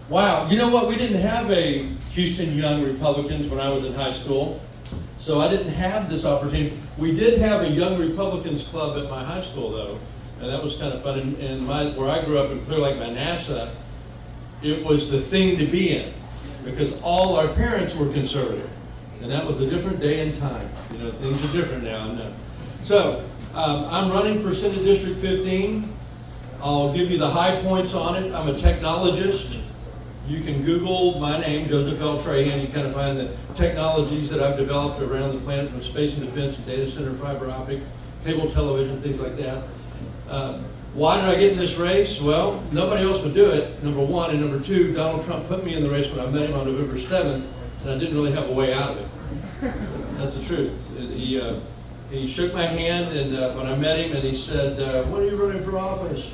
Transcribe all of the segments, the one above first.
Wow, you know what? We didn't have a Houston Young Republicans when I was in high school, so I didn't have this opportunity. We did have a Young Republicans club at my high school, though, and that was kind of fun. And where I grew up in Clear Lake, Manassas, it was the thing to be in because all our parents were conservative, and that was a different day and time. You know, things are different now. I know. So I'm running for Senate District 15. I'll give you the high points on it. I'm a technologist. You can Google my name, Joseph L Trahan. You kind of find the technologies that I've developed around the planet, from space and defense, data center, fiber optic, cable television, things like that. Why did I get in this race? Well, nobody else would do it, number one. And number two, Donald Trump put me in the race when I met him on November 7th, and I didn't really have a way out of it. That's the truth. He shook my hand, and when I met him, and he said, "When are you running for office?"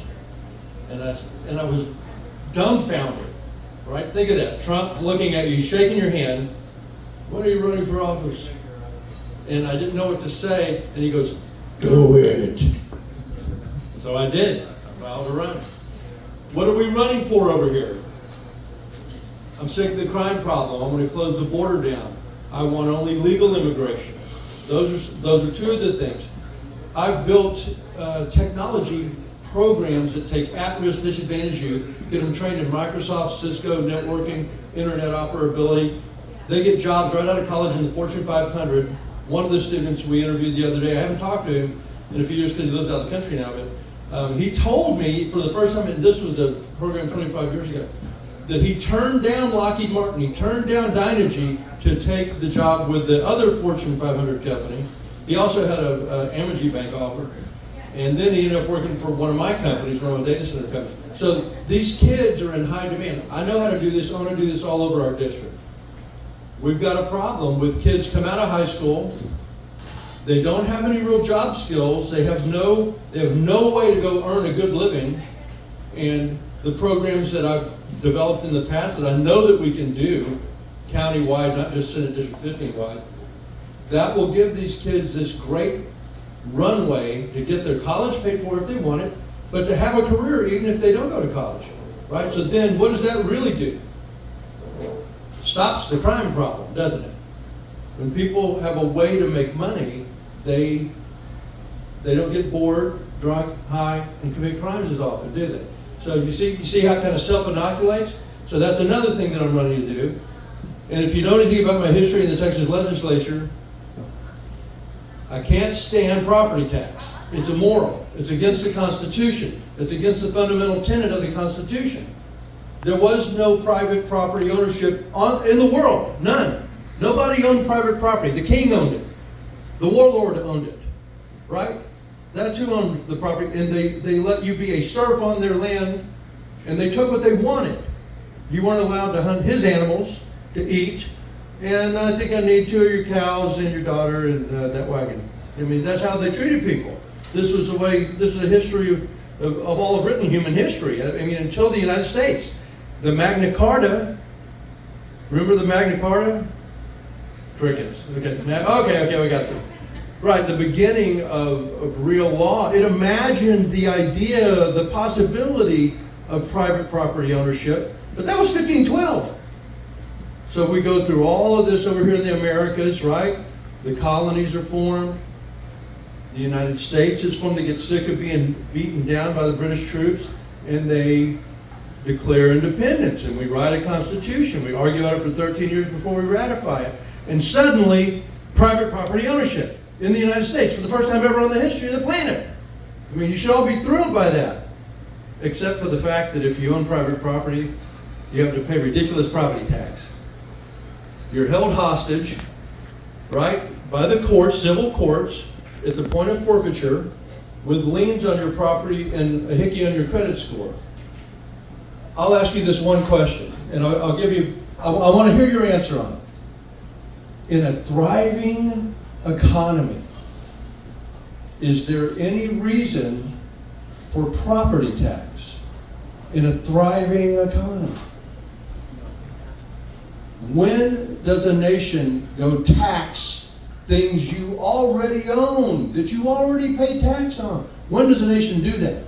And I was dumbfounded. Right? Think of that. Trump looking at you, shaking your hand. "When are you running for office?" And I didn't know what to say. And he goes, "Do it." So I did. I filed a run. What are we running for over here? I'm sick of the crime problem. I'm going to close the border down. I want only legal immigration. Those are two of the things. I've built technology programs that take at-risk, disadvantaged youth, get them trained in Microsoft, Cisco, networking, internet operability. They get jobs right out of college in the Fortune 500. One of the students we interviewed the other day, I haven't talked to him in a few years because he lives out of the country now, but he told me for the first time, and this was a program 25 years ago, that he turned down Lockheed Martin, he turned down Dynegy to take the job with the other Fortune 500 company. He also had a Amegy Bank offer. And then he ended up working for one of my companies, one of my data center companies. So these kids are in high demand. I know how to do this. I want to do this all over our district. We've got a problem with kids come out of high school. They don't have any real job skills. They have no way to go earn a good living. And the programs that I've developed in the past that I know that we can do county-wide, not just Senate District 15-wide, that will give these kids this great runway to get their college paid for if they want it, but to have a career even if they don't go to college, right? So then what does that really do? Stops the crime problem, doesn't it? When people have a way to make money, they don't get bored, drunk, high, and commit crimes as often, do they? So you see how it kind of self-inoculates? So that's another thing that I'm running to do. And if you know anything about my history in the Texas legislature, I can't stand property tax. It's immoral. It's against the Constitution. It's against the fundamental tenet of the Constitution. There was no private property ownership in the world. None. Nobody owned private property. The king owned it. The warlord owned it. Right? That's who owned the property. And they let you be a serf on their land, and they took what they wanted. You weren't allowed to hunt his animals to eat. And I think I need 2 of your cows and your daughter and that wagon. I mean, that's how they treated people. This was a history of all of written human history. I mean, until the United States. The Magna Carta, remember the Magna Carta? Crickets. Okay, we got some. Right, the beginning of real law. It imagined the idea, the possibility of private property ownership, but that was 1512. So we go through all of this over here in the Americas, right? The colonies are formed. The United States is formed. They get sick of being beaten down by the British troops, and they declare independence. And we write a constitution. We argue about it for 13 years before we ratify it. And suddenly, private property ownership in the United States for the first time ever on the history of the planet. I mean, you should all be thrilled by that. Except for the fact that if you own private property, you have to pay ridiculous property tax. You're held hostage, right, by the courts, civil courts, at the point of forfeiture, with liens on your property and a hickey on your credit score. I'll ask you this one question, and I'll give you, I want to hear your answer on it. In a thriving economy, is there any reason for property tax in a thriving economy? When does a nation go tax things you already own, that you already pay tax on? When does a nation do that?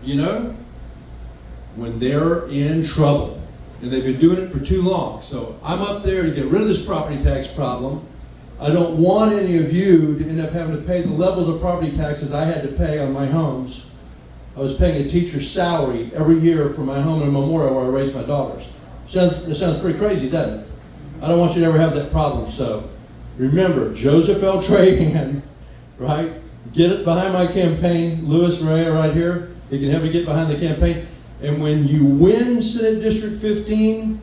You know? when they're in trouble, and they've been doing it for too long. So I'm up there to get rid of this property tax problem. I don't want any of you to end up having to pay the levels of property taxes I had to pay on my homes. I was paying a teacher's salary every year for my home in Memorial where I raised my daughters. That sounds pretty crazy, doesn't it? I don't want you to ever have that problem. So remember, Joseph L Trahan, right? Get it behind my campaign. Louis Ray right here. He can help me get behind the campaign. And when you win Senate District 15,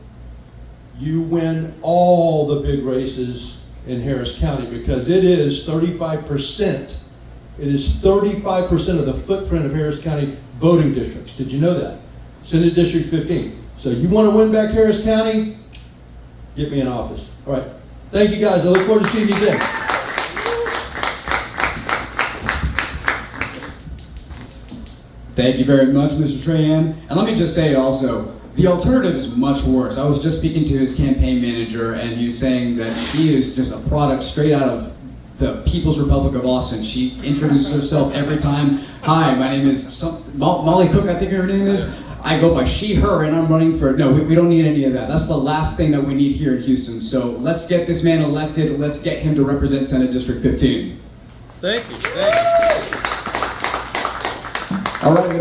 you win all the big races in Harris County, because it is 35%. It is 35% of the footprint of Harris County voting districts. Did you know that? Senate District 15. So you want to win back Harris County? Get me in office. All right. Thank you guys. I look forward to seeing you then. Thank you very much, Mr. Trahan. And let me just say also, the alternative is much worse. I was just speaking to his campaign manager, and he was saying that she is just a product straight out of the People's Republic of Austin. She introduces herself every time. Hi, my name is Molly Cook, I think her name is. I go by she, her, and I'm running for, no, we don't need any of that. That's the last thing that we need here in Houston. So let's get this man elected. Let's get him to represent Senate District 15. Thank you. Thank you. All right.